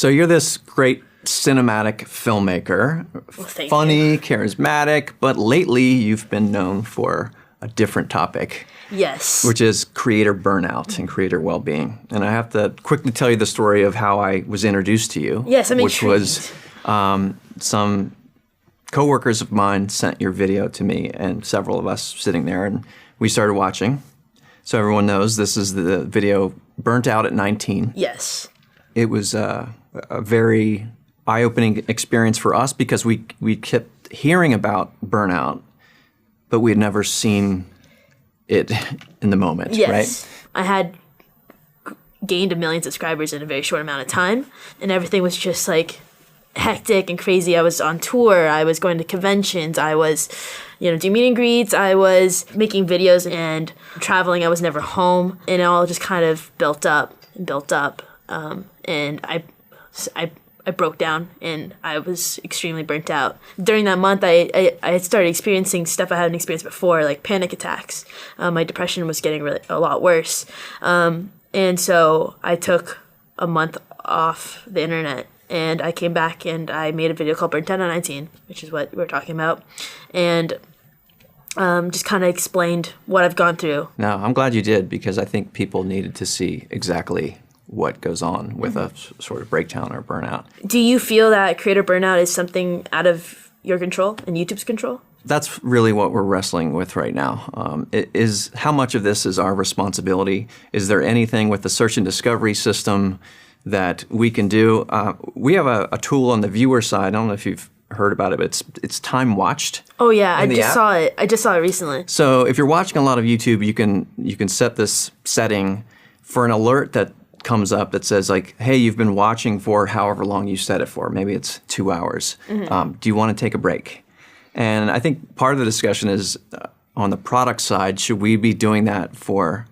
So you're this great cinematic filmmaker, funny, charismatic, but lately you've been known for a different topic. Yes. Which is creator burnout and creator well-being. And I have to quickly tell you the story of how I was introduced to you. Yes, I'm which intrigued. was some coworkers of mine sent your video to me and several of us sitting there, and we started watching. So everyone knows this is the video Burnt Out at 19. Yes. It was a very eye-opening experience for us because we kept hearing about burnout, but we had never seen it in the moment, yes. right? I had gained 1 million subscribers in a very short amount of time, and everything was just like hectic and crazy. I was on tour, I was going to conventions, I was, doing meet and greets, I was making videos and traveling, I was never home, and it all just kind of built up and built up. And I broke down and I was extremely burnt out. During that month, I had started experiencing stuff I hadn't experienced before, like panic attacks. My depression was getting a lot worse. And so I took a month off the internet and I came back and I made a video called Burnt Out at 19, which is what we're talking about. And just kind of explained what I've gone through. No, I'm glad you did because I think people needed to see exactly what goes on with a sort of breakdown or burnout. Do you feel that creator burnout is something out of your control and YouTube's control? That's really what we're wrestling with right now. How much of this is our responsibility? Is there anything with the search and discovery system that we can do? We have a tool on the viewer side. I don't know if you've heard about it, but it's time watched. Oh yeah, I just saw it. I just saw it recently. So if you're watching a lot of YouTube, you can set this setting for an alert that comes up that says like, hey, you've been watching for however long you set it for. Maybe it's 2 hours. Mm-hmm. Do you want to take a break? And I think part of the discussion is on the product side, should we be doing that for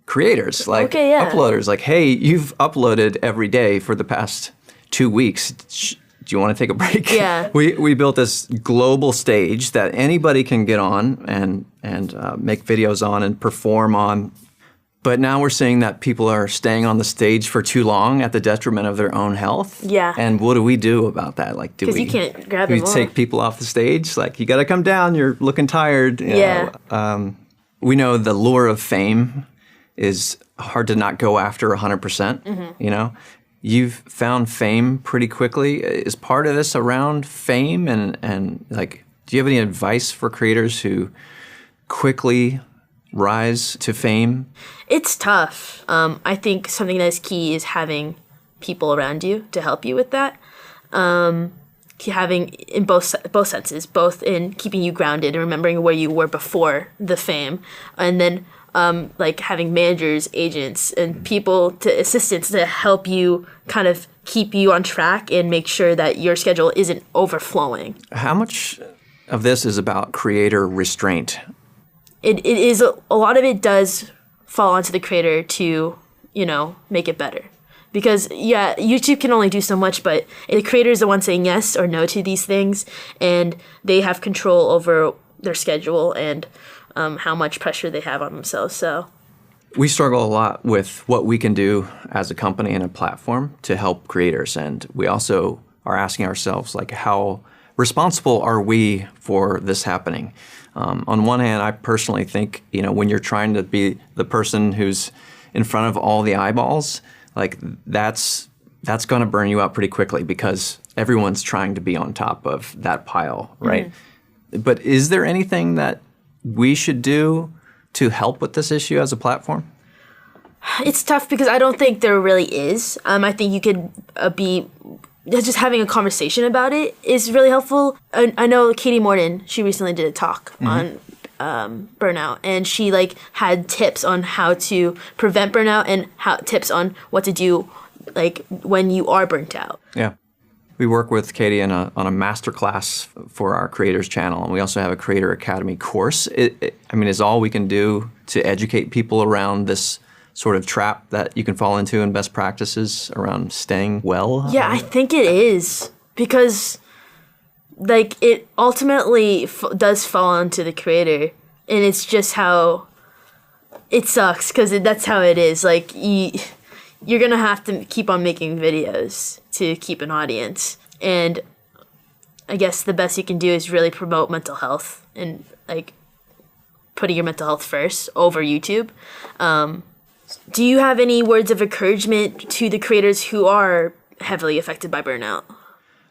creators, like uploaders? Like, hey, you've uploaded every day for the past 2 weeks. Do you want to take a break? Yeah. We built this global stage that anybody can get on and make videos on and perform on. But now we're seeing that people are staying on the stage for too long at the detriment of their own health. Yeah. And what do we do about that? Like, do we? Because you can't grab them off. Take people off the stage? Like, you got to come down. You're looking tired. You know? We know the lure of fame is hard to not go after 100%. Mm-hmm. You know, you've found fame pretty quickly. Is part of this around fame and like, do you have any advice for creators who quickly rise to fame? It's tough. I think something that's key is having people around you to help you with that. Having in both senses, both in keeping you grounded and remembering where you were before the fame, and then like having managers, agents, and people assistants to help you kind of keep you on track and make sure that your schedule isn't overflowing. How much of this is about creator restraint? It is a lot of it does fall onto the creator to, make it better. Because, YouTube can only do so much, but the creator is the one saying yes or no to these things, and they have control over their schedule and how much pressure they have on themselves. So we struggle a lot with what we can do as a company and a platform to help creators, and we also are asking ourselves, like, how responsible are we for this happening? On one hand, I personally think, when you're trying to be the person who's in front of all the eyeballs, like that's going to burn you out pretty quickly because everyone's trying to be on top of that pile, right? Mm-hmm. But is there anything that we should do to help with this issue as a platform? It's tough because I don't think there really is. I think you could just having a conversation about it is really helpful. I know Katie Morton, she recently did a talk on burnout, and she had tips on how to prevent burnout and tips on what to do when you are burnt out. Yeah. We work with Katie on a masterclass for our Creators channel, and we also have a Creator Academy course. Is all we can do to educate people around this sort of trap that you can fall into in best practices around staying well? Yeah, I think it is, because it ultimately does fall onto the creator, and it's just how it sucks because that's how it is. you're going to have to keep on making videos to keep an audience. And I guess the best you can do is really promote mental health and like putting your mental health first over YouTube. Do you have any words of encouragement to the creators who are heavily affected by burnout?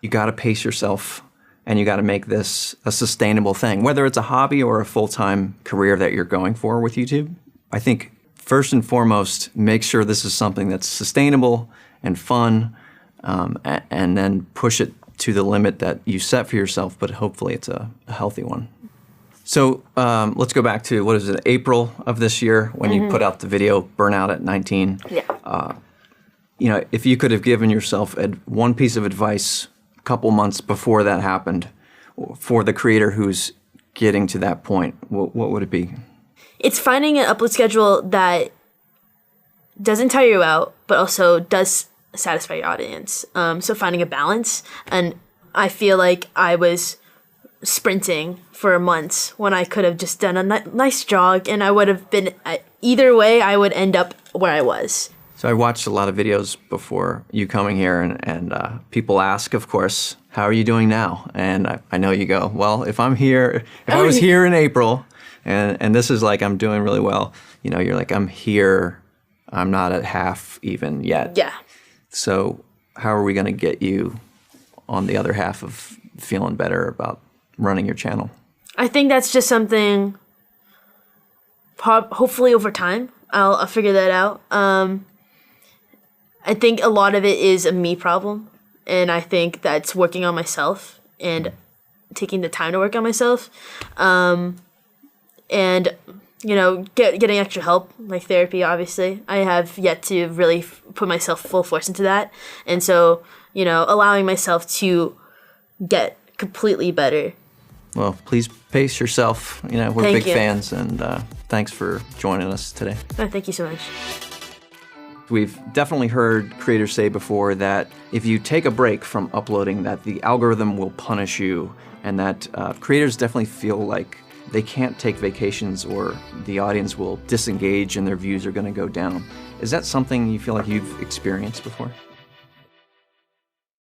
You got to pace yourself, and you got to make this a sustainable thing, whether it's a hobby or a full-time career that you're going for with YouTube. I think first and foremost, make sure this is something that's sustainable and fun, and then push it to the limit that you set for yourself, but hopefully it's a healthy one. So let's go back to, what is it, April of this year when you put out the video, Burnout at 19. Yeah. If you could have given yourself one piece of advice a couple months before that happened for the creator who's getting to that point, what would it be? It's finding an upload schedule that doesn't tire you out, but also does satisfy your audience. So finding a balance. And I feel like I was sprinting for months when I could have just done a nice jog, and I would have been, either way, I would end up where I was. So I watched a lot of videos before you coming here, and people ask, of course, how are you doing now? And I know you go, well, if I was here in April, and this is like I'm doing really well, you're like, I'm here, I'm not at half even yet. Yeah. So how are we going to get you on the other half of feeling better about running your channel? I think that's just something, hopefully over time, I'll figure that out. I think a lot of it is a me problem, and I think that's working on myself and taking the time to work on myself. And getting extra help, like therapy, obviously. I have yet to really put myself full force into that. And so, allowing myself to get completely better. Well, please pace yourself. We're Thank big you. fans, and thanks for joining us today. Oh, thank you so much. We've definitely heard creators say before that if you take a break from uploading, that the algorithm will punish you, and that creators definitely feel like they can't take vacations or the audience will disengage and their views are going to go down. Is that something you feel like you've experienced before?